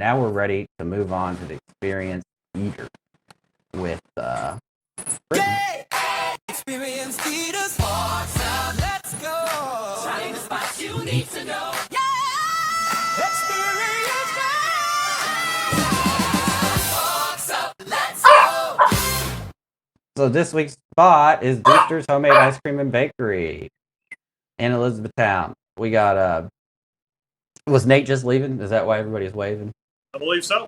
now we're ready to move on to the experienced eater with Britten. Experienced eaters, walks out, let's go. Trying the spots you need to know. Yeah! Experienced walks out, let's go. So this week's spot is Dewster's Homemade Ice Cream and Bakery in Elizabethtown. We got was Nate just leaving? Is that why everybody's waving? I believe so.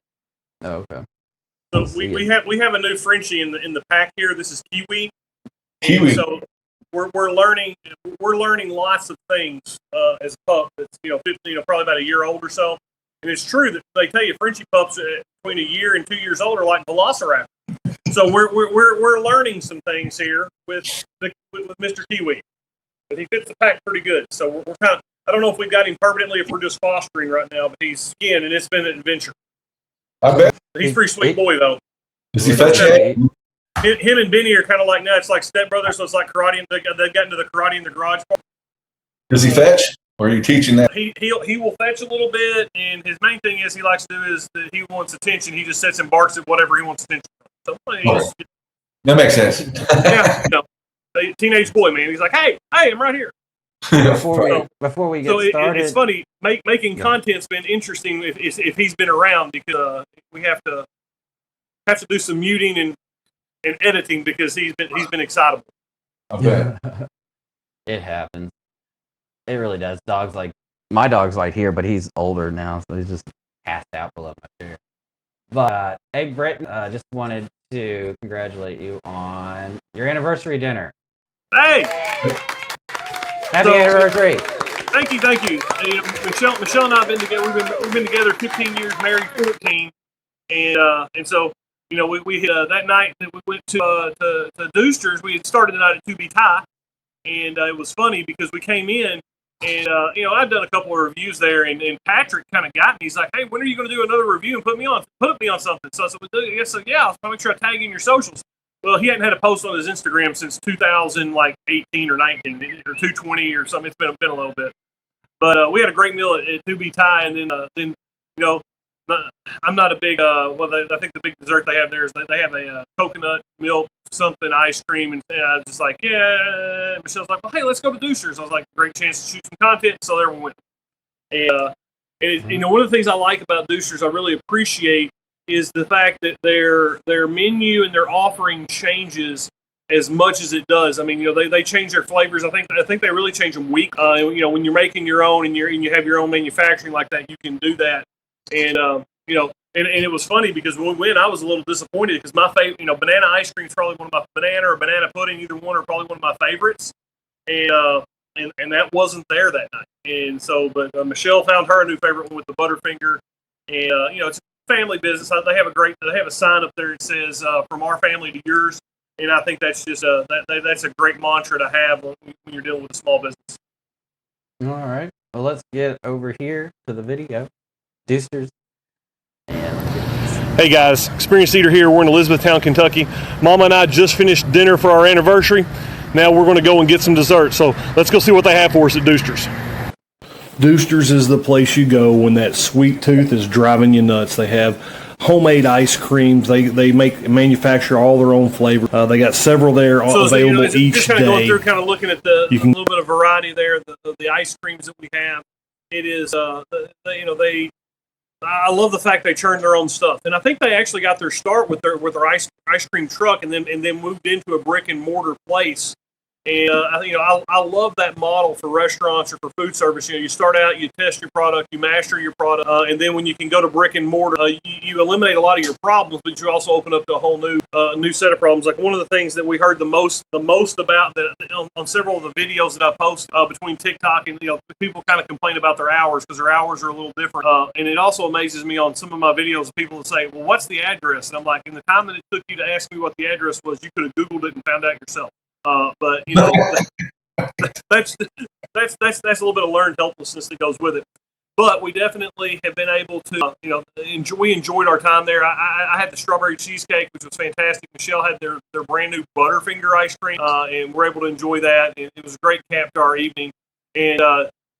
Oh, okay. So we have a new Frenchie in the pack here. This is Kiwi. Kiwi. So we're learning lots of things as a pup that's 15, probably about a year old or so. And it's true that they tell you Frenchie pups between a year and 2 years old are like velociraptors. So we're learning some things here with Mr. Kiwi, but he fits the pack pretty good. So we're kind of, I don't know if we've got him permanently, if we're just fostering right now, but he's skin and it's been an adventure. I bet. He's a pretty sweet boy though. Does he fetch it? Him and Benny are kind of like it's like stepbrothers, so it's like karate. They got into the karate in the garage. Does he fetch? Or are you teaching that? He will fetch a little bit, and his main thing is he likes to do is that he wants attention. He just sits and barks at whatever he wants attention from. So That makes sense. yeah, teenage boy, man. He's like, hey, I'm right here. Before we get started, it's funny. Making content's been interesting if he's been around, because we have to do some muting and editing because he's been excitable. I bet. It happens. It really does. My dog's like here, but he's older now, so he's just passed out below my chair. But hey, Britten, just wanted to congratulate you on your anniversary dinner. Hey! Happy anniversary! Thank you. Michelle and I have been together. We've been together 15 years, married 14, and so we that night that we went to Dewster's. We had started the night at 2B Thai, and it was funny because we came in. And, I've done a couple of reviews there, and Patrick kind of got me. He's like, hey, when are you going to do another review and put me on something? So I said, yeah, I'll make sure I tag in your socials. Well, he hadn't had a post on his Instagram since 2018 or 19 or 220 or something. It's been a little bit. But we had a great meal at 2B Thai, and then I'm not a big, I think the big dessert they have there is they have a coconut milk something ice cream, and I was just like, yeah. Michelle's like, well, hey, let's go to Dewster's. I was like, great chance to shoot some content, so there we went. And one of the things I like about Dewster's, I really appreciate, is the fact that their menu and their offering changes as much as it does. I mean, they change their flavors. I think they really change them weekly. When you're making your own and you have your own manufacturing like that, you can do that. And and it was funny because when we went, I was a little disappointed because my favorite, banana ice cream is probably one of my banana or banana pudding, either one, are probably one of my favorites. And that wasn't there that night. And so, but Michelle found her a new favorite one with the Butterfinger. And it's a family business. They have a sign up there that says "From our family to yours," and I think that's just that's a great mantra to have when you're dealing with a small business. All right. Well, let's get over here to the video. Dewster's. Hey guys, Experienced Eater here. We're in Elizabethtown, Kentucky. Mama and I just finished dinner for our anniversary. Now we're going to go and get some dessert. So let's go see what they have for us at Dewster's. Dewster's is the place you go when that sweet tooth is driving you nuts. They have homemade ice creams. They manufacture all their own flavor. They got several there available each just day. Kind of going through, kind of looking at a little bit of variety there. The ice creams that we have. It is I love the fact they churn their own stuff, and I think they actually got their start with their ice cream truck, and then moved into a brick and mortar place. And I love that model for restaurants or for food service. You start out, you test your product, you master your product, and then when you can go to brick and mortar, you eliminate a lot of your problems, but you also open up to a whole new set of problems. Like one of the things that we heard the most about that on several of the videos that I post between TikTok and people kind of complain about their hours because their hours are a little different. And it also amazes me on some of my videos, people that say, "Well, what's the address?" And I'm like, in the time that it took you to ask me what the address was, you could have Googled it and found out yourself. But that's a little bit of learned helplessness that goes with it. But we definitely have been able to, we enjoyed our time there. I had the strawberry cheesecake, which was fantastic. Michelle had their brand new Butterfinger ice cream, and we're able to enjoy that. It was a great cap to our evening. And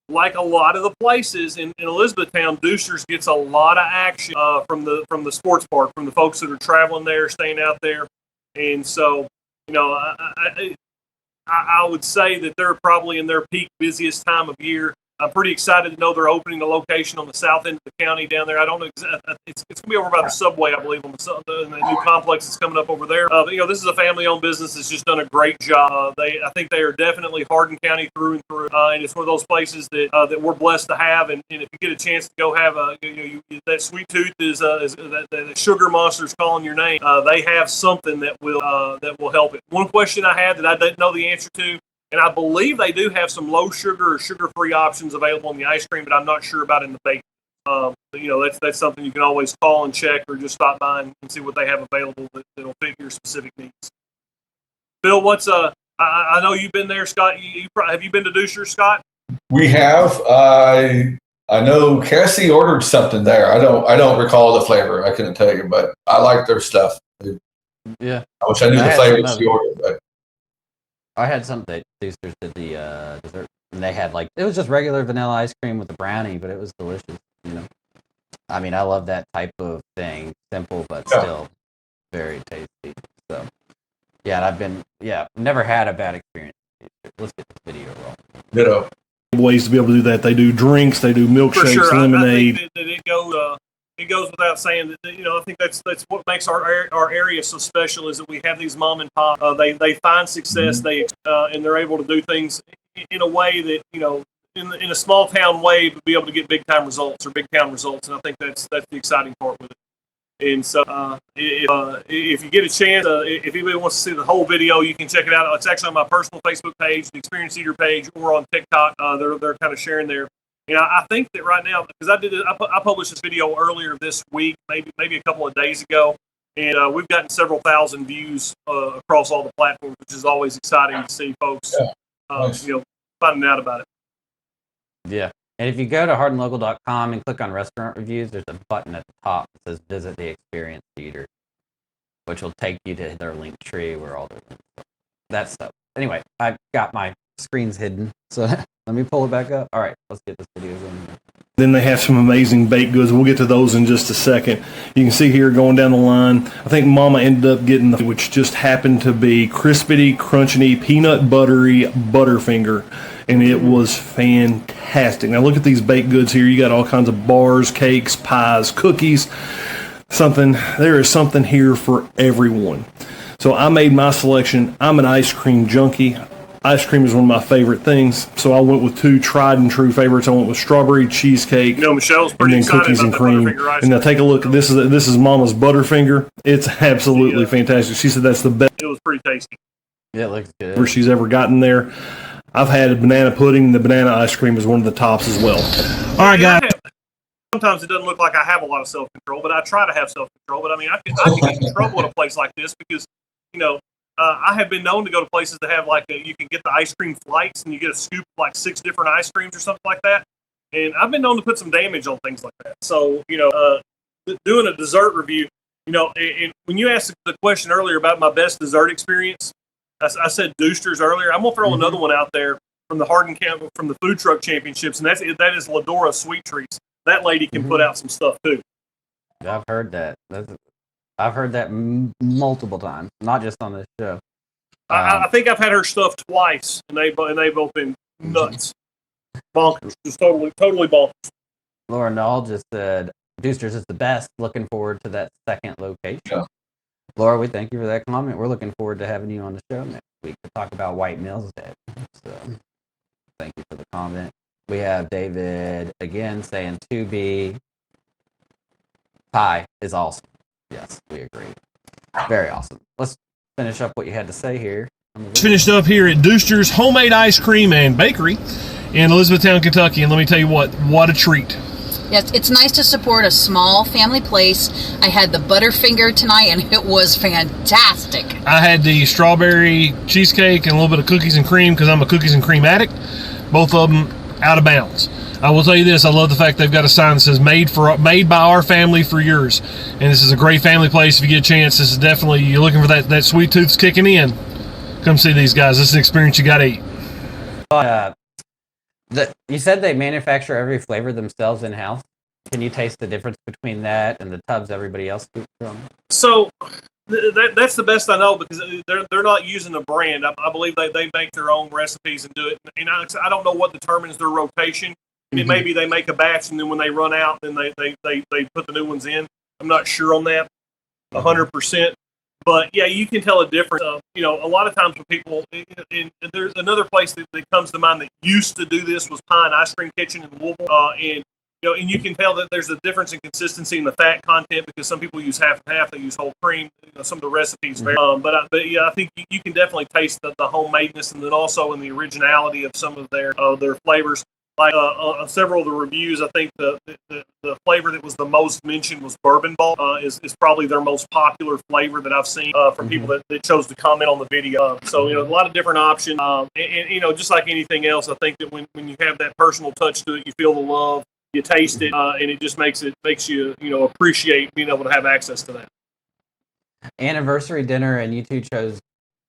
like a lot of the places in Elizabethtown, Dewster's gets a lot of action from the sports park, from the folks that are traveling there, staying out there. And so, I would say that they're probably in their peak busiest time of year. I'm pretty excited to know they're opening a location on the south end of the county down there. I don't know exactly. It's going to be over by the subway, I believe, on the new complex that's coming up over there. This is a family-owned business that's just done a great job. I think they are definitely Hardin County through and through, and it's one of those places that we're blessed to have. And if you get a chance to go have that sweet tooth is that sugar monster's calling your name. They have something that will help it. One question I had that I didn't know the answer to. And I believe they do have some low sugar or sugar-free options available in the ice cream, but I'm not sure about in the bake. That's something you can always call and check, or just stop by and see what they have available that'll fit your specific needs. Bill, I know you've been there, Scott. Have you been to Dewster, Scott? We have. I know Cassie ordered something there. I don't recall the flavor. I couldn't tell you, but I like their stuff. Yeah. I wish I knew the flavor she ordered, but. I had something that Dewsters did the dessert, and they had it was just regular vanilla ice cream with the brownie, but it was delicious. I mean, I love that type of thing, simple but still very tasty. So, yeah, and I've never had a bad experience. Let's get this video rolling. Ditto. Ways to be able to do that. They do drinks, they do milkshakes, For sure. lemonade. I think that it goes without saying that I think that's what makes our area so special is that we have these mom and pop. They find success. And they're able to do things in a way that in a small town way, but be able to get big town results. And I think that's the exciting part with it. And so if you get a chance, if anybody wants to see the whole video, you can check it out. It's actually on my personal Facebook page, the Experience Eater page, or on TikTok. They're kind of sharing there. I think that right now, because I published this video earlier this week, maybe a couple of days ago, and we've gotten several thousand views across all the platforms, which is always exciting to see folks, finding out about it. Yeah, and if you go to hardinlocal.com and click on restaurant reviews, there's a button at the top that says "Visit the Experience Eater," which will take you to their link tree where all their links are. That stuff. Anyway, I've got my screens hidden, so let me pull it back up. All right, let's get this video going. Then they have some amazing baked goods. We'll get to those in just a second. You can see here going down the line, I think Mama ended up getting which just happened to be crispity, crunchy, peanut buttery Butterfinger, and it was fantastic. Now look at these baked goods here. You got all kinds of bars, cakes, pies, cookies. There is something here for everyone. So I made my selection. I'm an ice cream junkie. Ice cream is one of my favorite things, so I went with two tried and true favorites. I went with strawberry cheesecake, Michelle's pretty and then cookies and cream. And now take a look. This is Mama's Butterfinger. It's absolutely fantastic. She said that's the best. It was pretty tasty. Yeah, it looks good. She's ever gotten there. I've had a banana pudding. The banana ice cream is one of the tops as well. All right, guys. Sometimes it doesn't look like I have a lot of self-control, but I try to have self-control. But I mean, I can get in trouble at a place like this because, I have been known to go to places that have you can get the ice cream flights and you get a scoop of 6 different ice creams or something like that. And I've been known to put some damage on things like that. So, doing a dessert review, and when you asked the question earlier about my best dessert experience, I said Dewster's earlier. I'm going to throw another one out there from the Hardin Camp, from the Food Truck Championships, and that is Ladora Sweet Treats. That lady can put out some stuff too. I've heard that. I've heard that multiple times, not just on this show. I think I've had her stuff twice, and they've both been nuts, bonkers, just totally bonkers. Laura Null just said Dewster's is the best. Looking forward to that second location. Yeah. Laura, we thank you for that comment. We're looking forward to having you on the show next week to talk about White Mills Day. So, thank you for the comment. We have David again saying 2B pie is awesome. Yes, we agree. Very awesome. Let's finish up what you had to say here. Finished up here at Dewster's Homemade Ice Cream and Bakery in Elizabethtown, Kentucky. And let me tell you what a treat. Yes, it's nice to support a small family place. I had the Butterfinger tonight, and it was fantastic. I had the strawberry cheesecake and a little bit of cookies and cream because I'm a cookies and cream addict. Both of them out of bounds. I will tell you this, I love the fact they've got a sign that says made by our family for yours. And this is a great family place. If you get a chance, this is definitely, you're looking for that sweet tooth's kicking in. Come see these guys. This is an experience you got to eat. You said they manufacture every flavor themselves in house. Can you taste the difference between that and the tubs everybody else scoops from? So that's the best I know because they're not using a brand. I believe they make their own recipes and do it. And I don't know what determines their rotation. Mm-hmm. Maybe they make a batch and then when they run out, then they put the new ones in. I'm not sure on that 100%. But yeah, you can tell a difference. A lot of times when people, and there's another place that comes to mind that used to do this was Pine Ice Cream Kitchen in Louisville, and you can tell that there's a difference in consistency in the fat content because some people use half and half, they use whole cream. Some of the recipes vary. But yeah, I think you can definitely taste the homemadeness and then also in the originality of some of their flavors. Like several of the reviews, I think the flavor that was the most mentioned was Bourbon Ball. Is probably their most popular flavor that I've seen from people that chose to comment on the video. So a lot of different options, and just like anything else, I think that when you have that personal touch to it, you feel the love, you taste it, and it just makes you appreciate being able to have access to that. Anniversary dinner, and you two chose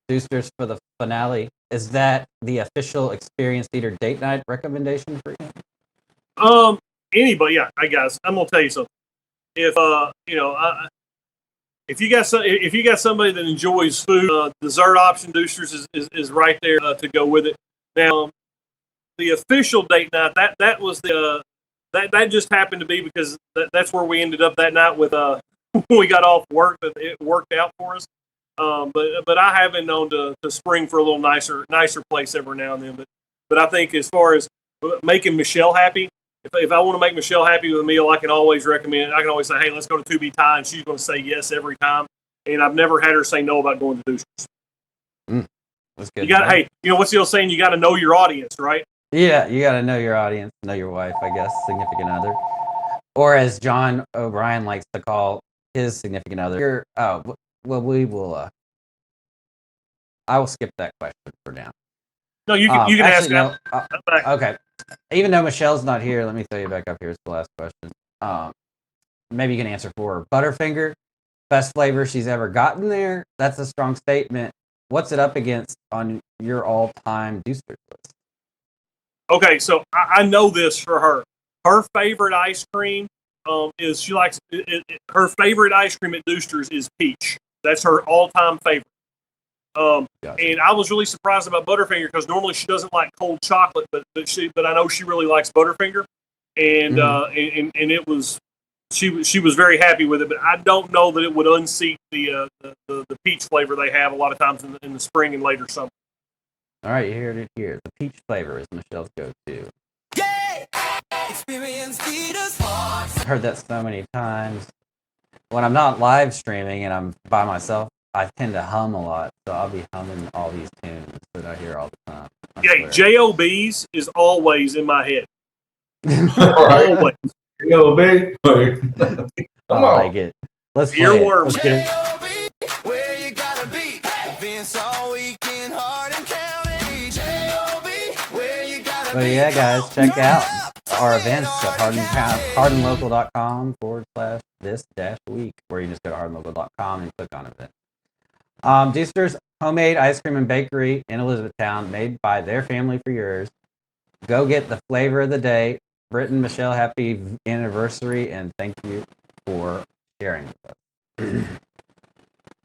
Dewster's for the finale. Is that the official Experienced Eater date night recommendation for you? Anybody, yeah, guys, I'm gonna tell you something. If you got somebody that enjoys food, dessert option, Dewster's is right there to go with it. Now, the official date night that was that just happened to be because that's where we ended up that night with when we got off work. That it worked out for us. But I have been known to spring for a little nicer place every now and then. But I think as far as making Michelle happy, if I want to make Michelle happy with a meal, I can always recommend. I can always say, hey, let's go to 2B Thai, and she's going to say yes every time. And I've never had her say no about going to Dewster's. That's good. Hey, what's the old saying? You got to know your audience, right? Yeah, you got to know your audience, know your wife, I guess, significant other, or as John O'Brien likes to call his significant other. Well, we will. I will skip that question for now. No, you can ask that. Okay. Even though Michelle's not here, let me throw you back up here. It's the last question. Maybe you can answer for her. Butterfinger, best flavor she's ever gotten there. That's a strong statement. What's it up against on your all-time Dewster list? Okay, so I know this for her. Her favorite ice cream is she likes her favorite ice cream at Dewster's is peach. That's her all-time favorite. Gotcha. And I was really surprised about Butterfinger because normally she doesn't like cold chocolate, but I know she really likes Butterfinger, and and it was she was very happy with it. But I don't know that it would unseat the peach flavor they have a lot of times in the spring and later summer. All right, you heard it here. The peach flavor is Michelle's go-to. Yeah! Experience Peter's I've heard that so many times. When I'm not live streaming and I'm by myself, I tend to hum a lot, so I'll be humming all these tunes that I hear all the time. Yeah, J.O.B.'s is always in my head. Always. J.O.B. I like it. Let's play Earworm. Let's get it. J.O.B. Where you gotta be? Events all weekend, Hardin County. J.O.B. Where you gotta be? But yeah, guys, check out our events at hardinlocal.com/this-week, where you just go to hardinlocal.com and click on events. Dewster's homemade ice cream and bakery in Elizabethtown, made by their family for yours. Go get the flavor of the day. Britten, Michelle, happy anniversary, and thank you for sharing with us.